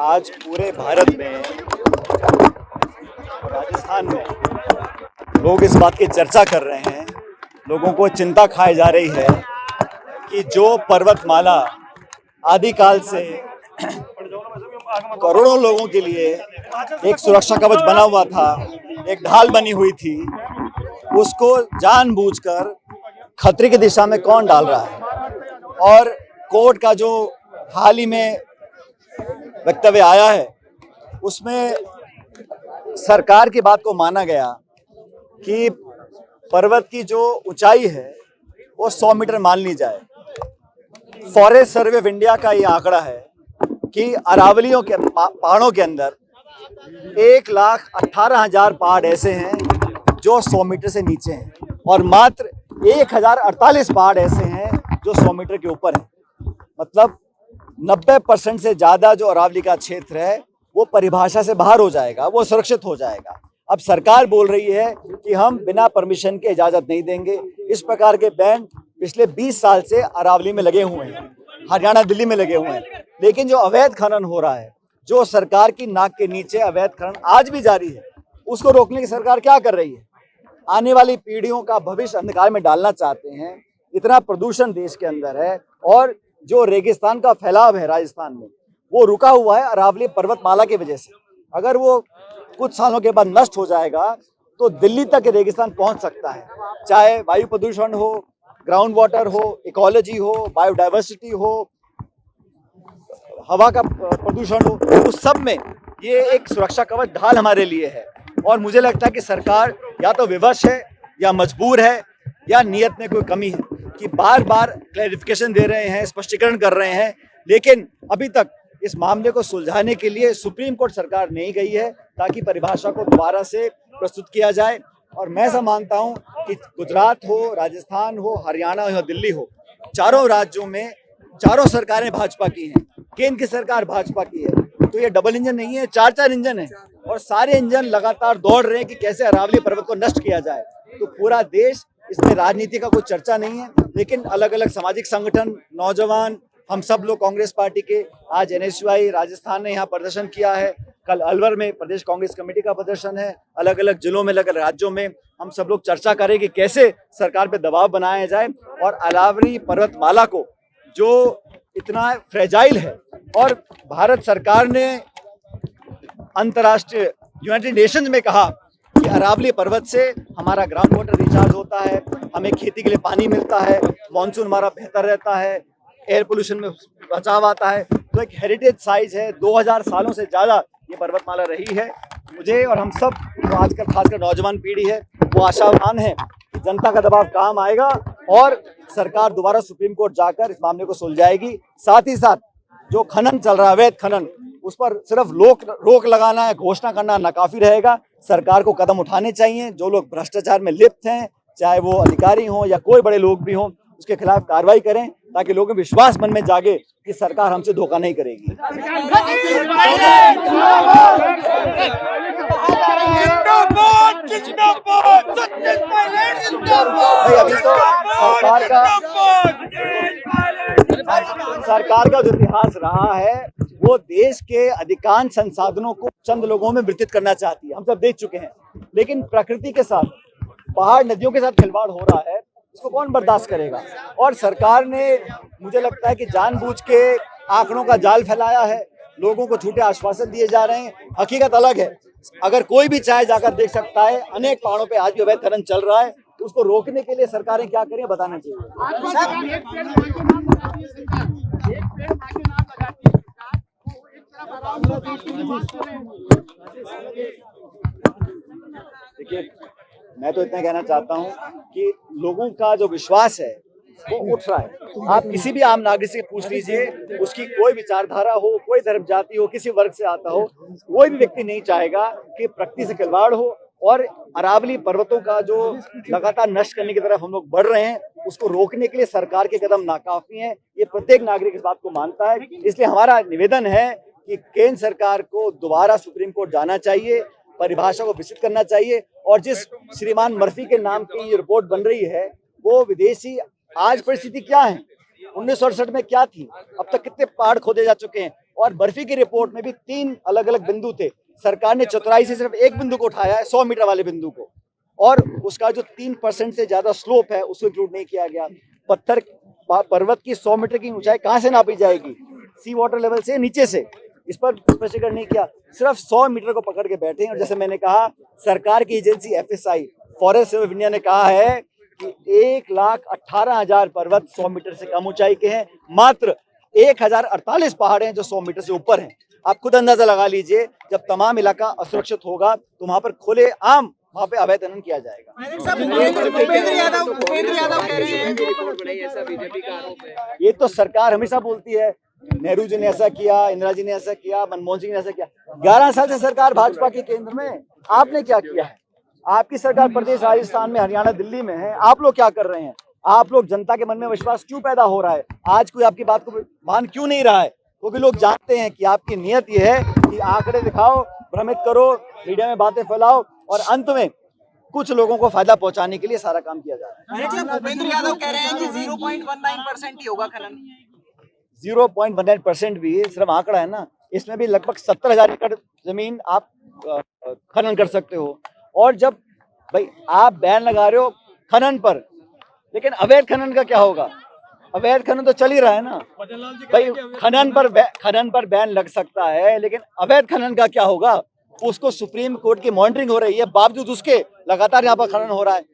आज पूरे भारत में, राजस्थान में लोग इस बात की चर्चा कर रहे हैं, लोगों को चिंता खाई जा रही है कि जो पर्वतमाला आदिकाल से करोड़ों लोगों के लिए एक सुरक्षा कवच बना हुआ था, एक ढाल बनी हुई थी, उसको जानबूझकर खतरे की दिशा में कौन डाल रहा है। और कोर्ट का जो हाल ही में वक्तव्य आया है उसमें सरकार की बात को माना गया कि पर्वत की जो ऊंचाई है वो 100 मीटर मान ली जाए। फॉरेस्ट सर्वे ऑफ इंडिया का ये आंकड़ा है कि अरावलियों के पहाड़ों के अंदर 1,18,000 पहाड़ ऐसे हैं जो 100 मीटर से नीचे हैं और मात्र 1,048 पहाड़ ऐसे हैं जो 100 मीटर के ऊपर हैं। मतलब 90% से ज़्यादा जो अरावली का क्षेत्र है वो परिभाषा से बाहर हो जाएगा, वो सुरक्षित हो जाएगा। अब सरकार बोल रही है कि हम बिना परमिशन के इजाज़त नहीं देंगे। इस प्रकार के बैंड पिछले 20 साल से अरावली में लगे हुए हैं, हरियाणा दिल्ली में लगे हुए हैं, लेकिन जो अवैध खनन हो रहा है, जो सरकार की नाक के नीचे अवैध खनन आज भी जारी है, उसको रोकने की सरकार क्या कर रही है? आने वाली पीढ़ियों का भविष्य अंधकार में डालना चाहते हैं। इतना प्रदूषण देश के अंदर है और जो रेगिस्तान का फैलाव है राजस्थान में, वो रुका हुआ है अरावली पर्वतमाला की वजह से। अगर वो कुछ सालों के बाद नष्ट हो जाएगा तो दिल्ली तक रेगिस्तान पहुंच सकता है। चाहे वायु प्रदूषण हो, ग्राउंड वाटर हो, इकोलॉजी हो, बायोडाइवर्सिटी हो, हवा का प्रदूषण हो, उस सब में ये एक सुरक्षा कवच ढाल हमारे लिए है। और मुझे लगता है कि सरकार या तो विवश है या मजबूर है या नीयत में कोई कमी है कि बार बार क्लैरिफिकेशन दे रहे हैं, स्पष्टीकरण कर रहे हैं, लेकिन अभी तक इस मामले को सुलझाने के लिए सुप्रीम कोर्ट सरकार नहीं गई है ताकि परिभाषा को दोबारा से प्रस्तुत किया जाए। और मैं ऐसा मानता हूं कि गुजरात हो, राजस्थान हो, हरियाणा हो या दिल्ली हो, चारों राज्यों में चारों सरकारें भाजपा की हैं, केंद्र की सरकार भाजपा की है, तो ये डबल इंजन नहीं है, 4 इंजन है और सारे इंजन लगातार दौड़ रहे हैं कि कैसे अरावली पर्वत को नष्ट किया जाए। तो पूरा देश, इसमें राजनीति का कोई चर्चा नहीं है, लेकिन अलग अलग सामाजिक संगठन, नौजवान, हम सब लोग कांग्रेस पार्टी के, आज NSUI राजस्थान ने यहाँ प्रदर्शन किया है, कल अलवर में प्रदेश कांग्रेस कमेटी का प्रदर्शन है, अलग अलग जिलों में, अलग अलग राज्यों में हम सब लोग चर्चा करें कि कैसे सरकार पे दबाव बनाया जाए और अरावली पर्वतमाला को, जो इतना फ्रेजाइल है, और भारत सरकार ने अंतर्राष्ट्रीय यूनाइटेड नेशंस में कहा कि अरावली पर्वत से हमारा ग्राउंड वाटर रिचार्ज होता है, हमें खेती के लिए पानी मिलता है, मानसून हमारा बेहतर रहता है, एयर पोल्यूशन में बचाव आता है। तो एक हेरिटेज साइज है, 2000 सालों से ज़्यादा ये पर्वतमाला रही है। मुझे और हम सब जो आजकल खासकर नौजवान पीढ़ी है वो आशावान है कि जनता का दबाव काम आएगा और सरकार दोबारा सुप्रीम कोर्ट जाकर इस मामले को सुलझाएगी। साथ ही साथ जो खनन चल रहा है, अवैध खनन, उस पर सिर्फ रोक लगाना है, घोषणा करना नाकाफी रहेगा। सरकार को कदम उठाने चाहिए। जो लोग भ्रष्टाचार में लिप्त हैं, चाहे वो अधिकारी हों या कोई बड़े लोग भी हों, उसके खिलाफ कार्रवाई करें ताकि लोगों को विश्वास मन में जागे कि सरकार हमसे धोखा नहीं करेगी। भाई अभी तो सरकार का जो इतिहास रहा है वो देश के अधिकांश संसाधनों को चंद लोगों में वितरित करना चाहती है, हम सब देख चुके हैं। लेकिन प्रकृति के साथ, पहाड़ नदियों के साथ खिलवाड़ हो रहा है, इसको कौन बर्दाश्त करेगा। और सरकार ने, मुझे लगता है कि जानबूझ के आंकड़ों का जाल फैलाया है, लोगों को झूठे आश्वासन दिए जा रहे हैं। हकीकत अलग है। अगर कोई भी चाहे जाकर देख सकता है, अनेक पहाड़ों पे आज भी अवैध खनन चल रहा है। उसको रोकने के लिए सरकारें क्या करें बताना चाहिए। देखिए, मैं तो इतना कहना चाहता हूं कि लोगों का जो विश्वास है वो उठ रहा है। आप किसी भी आम नागरिक से पूछ लीजिए, उसकी कोई विचारधारा हो, कोई धर्म जाति हो, किसी वर्ग से आता हो, कोई भी व्यक्ति नहीं चाहेगा कि प्रकृति से खिलवाड़ हो। और अरावली पर्वतों का जो लगातार नष्ट करने की तरफ हम लोग बढ़ रहे हैं, उसको रोकने के लिए सरकार के कदम नाकाफी हैं। ये प्रत्येक नागरिक इस बात को मानता है। इसलिए हमारा निवेदन है कि केंद्र सरकार को दोबारा सुप्रीम कोर्ट जाना चाहिए, परिभाषा को विस्तृत करना चाहिए। और जिस श्रीमान मर्फी के नाम की ये रिपोर्ट बन रही है, वो विदेशी, आज परिस्थिति क्या है, 1968 में क्या थी, अब तक कितने पहाड़ खोदे जा चुके हैं, और बर्फी की रिपोर्ट में भी 3 अलग अलग बिंदु थे। सरकार ने चतुराई से सिर्फ एक बिंदु को उठाया है, 100 मीटर वाले बिंदु को, और उसका जो 3% से ज्यादा स्लोप है उसको इंक्लूड नहीं किया गया। पत्थर पर्वत की 100 मीटर की ऊंचाई कहाँ से नापी जाएगी? सी वाटर लेवल से, नीचे से। इस पर स्पष्टीकरण नहीं किया, सिर्फ 100 मीटर को पकड़ के बैठे हैं। और जैसे मैंने कहा, सरकार की agency FSI, forest of India, ने कहा है कि 1,18,000 पर्वत 100 मीटर से कम ऊंचाई के हैं, मात्र 1,048 पहाड़ हैं जो 100 मीटर से ऊपर हैं। आप खुद अंदाजा लगा लीजिए, जब तमाम इलाका असुरक्षित होगा तो वहां पर खुले आम वहां पे अवैध खनन किया जाएगा। ये तो सरकार हमेशा बोलती है, नेहरू जी ने ऐसा किया, इंदिरा जी ने ऐसा किया, मनमोहन सिंह ने ऐसा किया। 11 साल से सरकार भाजपा के केंद्र में, आपने क्या किया है? आपकी सरकार प्रदेश, राजस्थान में, हरियाणा, दिल्ली में है। आप लोग क्या कर रहे हैं? आप लोग, जनता के मन में विश्वास क्यों पैदा हो रहा है? आज कोई आपकी बात को मान क्यों नहीं रहा है? क्योंकि लोग जानते हैं कि आपकी नीयत ये है कि आंकड़े दिखाओ, भ्रमित करो, मीडिया में बातें फैलाओ और अंत में कुछ लोगों को फायदा पहुंचाने के लिए सारा काम किया जा रहा है। भूपेंद्र यादव कह रहे हैं कि 0.19% ही होगा खनन। 0.19% भी सिर्फ आंकड़ा है ना, इसमें भी लगभग 70,000 एकड़ जमीन आप खनन कर सकते हो। और जब भाई आप बैन लगा रहे हो खनन पर, लेकिन अवैध खनन का क्या होगा? अवैध खनन तो चल ही रहा है ना भाई। खनन पर बैन लग सकता है, लेकिन अवैध खनन का क्या होगा? उसको सुप्रीम कोर्ट की मॉनिटरिंग हो रही है, बावजूद उसके लगातार यहाँ पर खनन हो रहा है।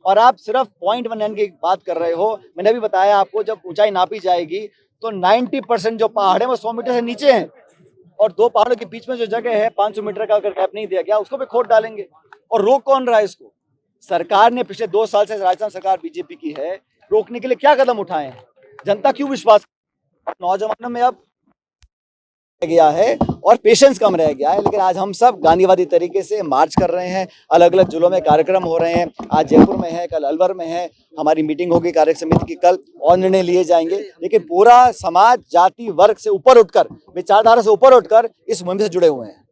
और आप सिर्फ 0.19 की बात कर रहे हो। मैंने अभी बताया आपको, जब ऊंचाई नापी जाएगी तो 90% जो पहाड़ है वो 100 मीटर से नीचे हैं, और 2 पहाड़ों के बीच में जो जगह है 500 मीटर का अगर गैप नहीं दिया गया, उसको भी खोद डालेंगे। और रोक कौन रहा है इसको? सरकार ने पिछले 2 साल से, राजस्थान सरकार बीजेपी की है, रोकने के लिए क्या कदम उठाए हैं? जनता क्यों विश्वास? नौजवानों में अब गया है और पेशेंस कम रह गया है। लेकिन आज हम सब गांधीवादी तरीके से मार्च कर रहे हैं, अलग अलग जिलों में कार्यक्रम हो रहे हैं। आज जयपुर में है, कल अलवर में है, हमारी मीटिंग होगी कार्य समिति की, कल और निर्णय लिए जाएंगे। लेकिन पूरा समाज जाति वर्ग से ऊपर उठकर, विचारधारा से ऊपर उठकर इस मुहिम से जुड़े हुए हैं।